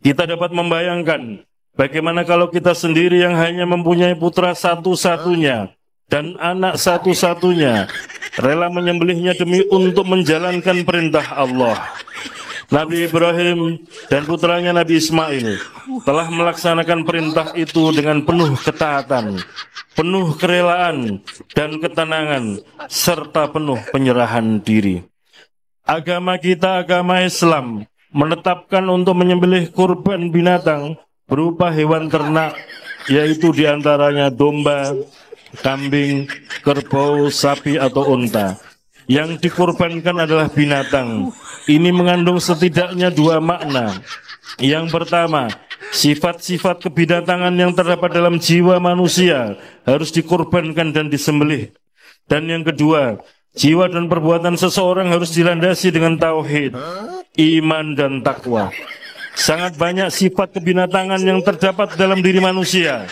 Kita dapat membayangkan bagaimana kalau kita sendiri yang hanya mempunyai putra satu-satunya dan anak satu-satunya rela menyembelihnya demi untuk menjalankan perintah Allah. Nabi Ibrahim dan putranya Nabi Ismail telah melaksanakan perintah itu dengan penuh ketaatan, penuh kerelaan dan ketenangan, serta penuh penyerahan diri. Agama kita, agama Islam, menetapkan untuk menyembelih kurban binatang berupa hewan ternak, yaitu diantaranya domba, kambing, kerbau, sapi atau unta. Yang dikorbankan adalah binatang. Ini mengandung setidaknya dua makna. Yang pertama, sifat-sifat kebinatangan yang terdapat dalam jiwa manusia harus dikorbankan dan disembelih. Dan yang kedua, jiwa dan perbuatan seseorang harus dilandasi dengan tauhid, iman dan takwa. Sangat banyak sifat kebinatangan yang terdapat dalam diri manusia.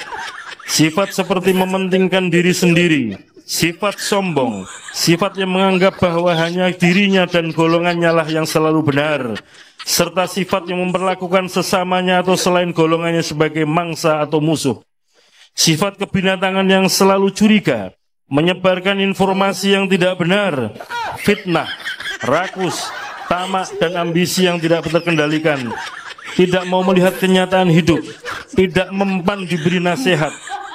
Sifat seperti mementingkan diri sendiri, sifat sombong, sifat yang menganggap bahwa hanya dirinya dan golongannya lah yang selalu benar, serta sifat yang memperlakukan sesamanya atau selain golongannya sebagai mangsa atau musuh. Sifat kebinatangan yang selalu curiga, menyebarkan informasi yang tidak benar, fitnah, rakus, tamak, dan ambisi yang tidak terkendalikan, tidak mau melihat kenyataan hidup, tidak mempan diberi nasihat,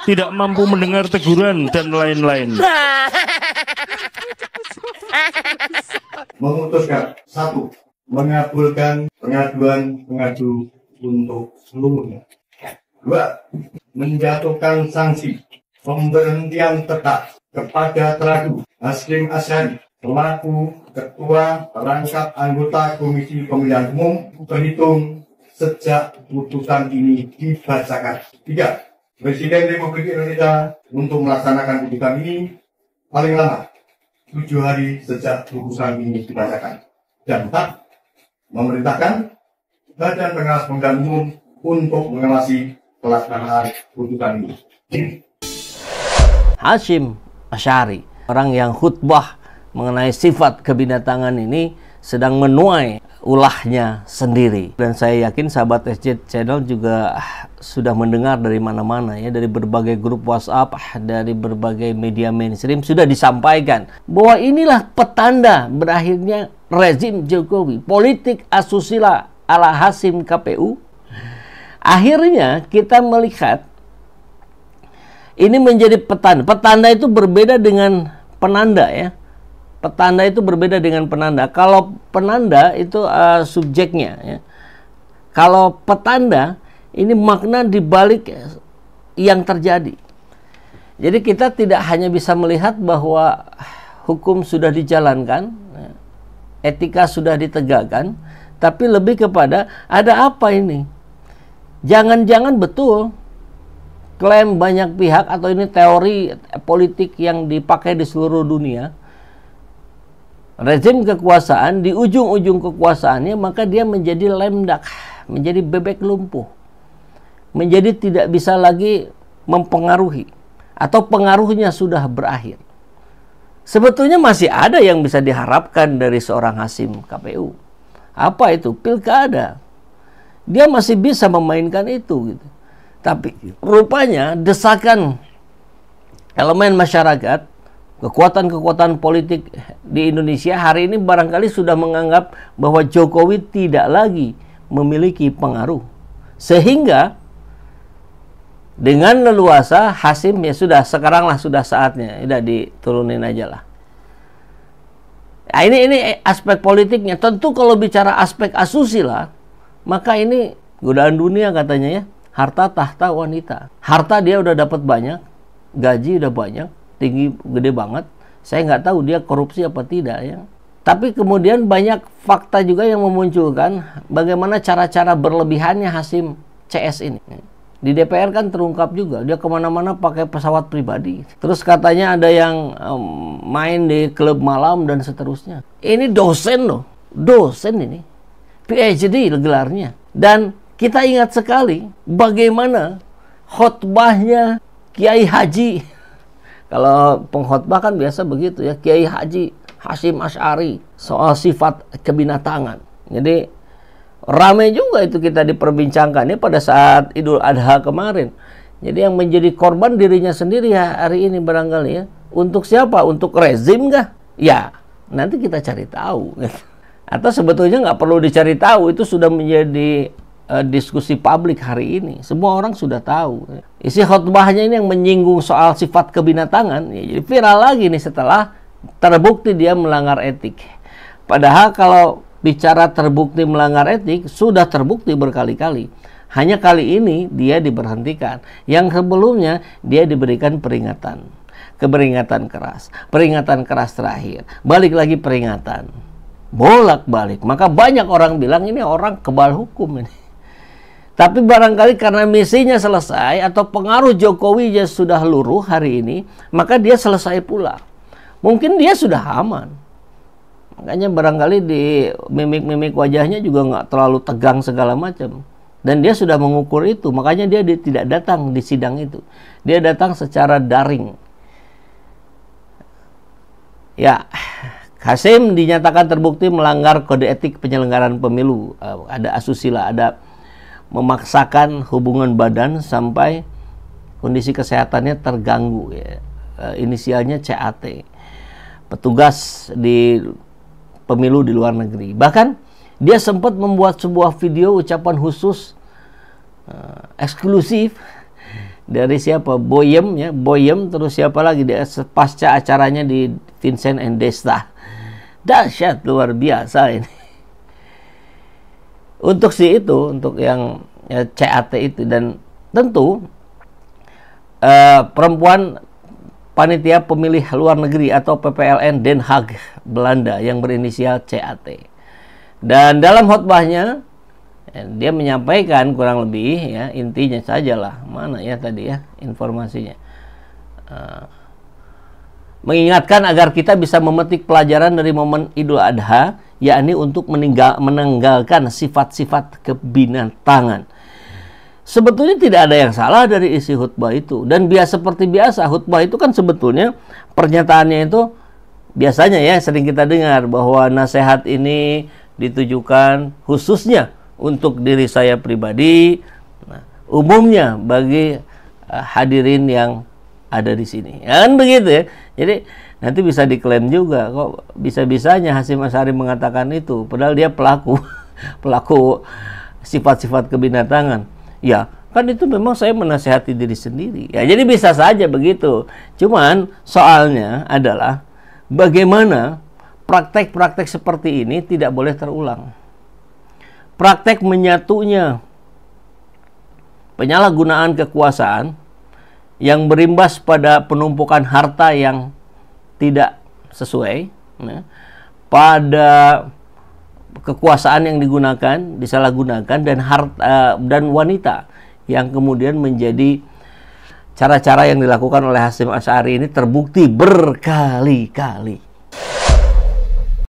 tidak mampu mendengar teguran, dan lain-lain. Memutuskan, 1. Mengabulkan pengaduan pengadu untuk seluruhnya. 2. Menjatuhkan sanksi pemberhentian tetap kepada Teradu Hasyim Asy'ari selaku Ketua Perangkat Anggota Komisi Pemilihan Umum terhitung sejak putusan ini dibacakan. 3. Presiden Republik Indonesia untuk melaksanakan putusan ini paling lama 7 hari sejak putusan ini dibacakan. Dan 4. Memerintahkan Badan Pengawas Pemilihan Umum untuk mengawasi pelaksanaan putusan ini. Hasyim Asy'ari, orang yang khutbah mengenai sifat kebinatangan ini, sedang menuai ulahnya sendiri. Dan saya yakin sahabat SJ Channel juga sudah mendengar dari mana-mana ya, dari berbagai grup WhatsApp, dari berbagai media mainstream sudah disampaikan bahwa inilah petanda berakhirnya rezim Jokowi, politik asusila ala Hasyim KPU. Akhirnya kita melihat ini menjadi petanda. Petanda itu berbeda dengan penanda ya. Petanda itu berbeda dengan penanda. Kalau penanda itu subjeknya ya. Kalau petanda ini makna dibalik yang terjadi. Jadi kita tidak hanya bisa melihat bahwa hukum sudah dijalankan, etika sudah ditegakkan, tapi lebih kepada ada apa ini? Jangan-jangan betul klaim banyak pihak atau ini teori politik yang dipakai di seluruh dunia. Rezim kekuasaan, di ujung-ujung kekuasaannya maka dia menjadi lemdak, menjadi bebek lumpuh, menjadi tidak bisa lagi mempengaruhi, atau pengaruhnya sudah berakhir. Sebetulnya masih ada yang bisa diharapkan dari seorang Hasyim KPU. Apa itu? Pilkada. Dia masih bisa memainkan itu gitu. Tapi rupanya desakan elemen masyarakat, kekuatan-kekuatan politik di Indonesia hari ini barangkali sudah menganggap bahwa Jokowi tidak lagi memiliki pengaruh. Sehingga dengan leluasa Hasyim ya sudah, sekaranglah sudah saatnya, udah diturunin aja lah. Nah, ini aspek politiknya. Tentu kalau bicara aspek asusila, maka ini godaan dunia katanya ya. Harta tahta wanita. Harta dia udah dapat banyak, gaji udah banyak, tinggi gede banget. Saya nggak tahu dia korupsi apa tidak ya. Tapi kemudian banyak fakta juga yang memunculkan bagaimana cara-cara berlebihannya Hasyim CS ini. Di DPR kan terungkap juga, dia kemana-mana pakai pesawat pribadi. Terus katanya ada yang main di klub malam dan seterusnya. Ini dosen loh, dosen ini. PhD gelarnya. Dan kita ingat sekali bagaimana khotbahnya Kiai Haji. Kalau pengkhotbah kan biasa begitu ya, Kiai Haji Hasyim Asy'ari soal sifat kebinatangan. Jadi Ramai juga itu kita diperbincangkannya pada saat Idul Adha kemarin. Jadi yang menjadi korban dirinya sendiri ya hari ini barangkali ya. Untuk siapa? Untuk rezim kah? Ya, nanti kita cari tahu. Atau sebetulnya nggak perlu dicari tahu, itu sudah menjadi diskusi publik hari ini. Semua orang sudah tahu. Isi khutbahnya ini yang menyinggung soal sifat kebinatangan, ya, jadi viral lagi nih setelah terbukti dia melanggar etik. Padahal kalau bicara terbukti melanggar etik, sudah terbukti berkali-kali. Hanya kali ini dia diberhentikan. Yang sebelumnya dia diberikan peringatan. Peringatan keras terakhir. Balik lagi peringatan. Bolak-balik. Maka banyak orang bilang ini orang kebal hukum ini. Tapi barangkali karena misinya selesai atau pengaruh Jokowi sudah luruh hari ini, maka dia selesai pula. Mungkin dia sudah aman. Makanya barangkali di mimik-mimik wajahnya juga nggak terlalu tegang segala macam. Dan dia sudah mengukur itu. Makanya dia tidak datang di sidang itu. Dia datang secara daring. Ya, Hasim dinyatakan terbukti melanggar kode etik penyelenggaraan pemilu. Ada asusila, ada memaksakan hubungan badan sampai kondisi kesehatannya terganggu. Ya. Inisialnya CAT. Petugas di pemilu di luar negeri. Bahkan dia sempat membuat sebuah video ucapan khusus eksklusif dari siapa? Boyem ya, Boyem, terus siapa lagi dia pasca acaranya di Vincent and Desta. Dahsyat, luar biasa ini. Untuk untuk yang ya, CAT itu, dan tentu perempuan panitia pemilih luar negeri atau PPLN Den Haag Belanda yang berinisial CAT. Dan dalam khotbahnya dia menyampaikan kurang lebih ya intinya sajalah, mana ya tadi ya informasinya, mengingatkan agar kita bisa memetik pelajaran dari momen Idul Adha, yakni untuk meninggalkan sifat-sifat kebinatangan. Sebetulnya tidak ada yang salah dari isi khutbah itu, dan seperti biasa khutbah itu kan sebetulnya pernyataannya itu biasanya ya sering kita dengar bahwa nasihat ini ditujukan khususnya untuk diri saya pribadi, umumnya bagi hadirin yang ada di sini. Ya kan begitu ya. Jadi nanti bisa diklaim juga kok bisa-bisanya Hasyim Asy'ari mengatakan itu padahal dia pelaku sifat-sifat kebinatangan. Ya, kan itu memang saya menasihati diri sendiri. Ya, jadi bisa saja begitu. Cuman soalnya adalah bagaimana praktek-praktek seperti ini tidak boleh terulang. Praktek menyatunya penyalahgunaan kekuasaan yang berimbas pada penumpukan harta yang tidak sesuai, ya, pada kekuasaan yang disalahgunakan dan wanita yang kemudian menjadi cara-cara yang dilakukan oleh Hasyim Asy'ari ini terbukti berkali-kali.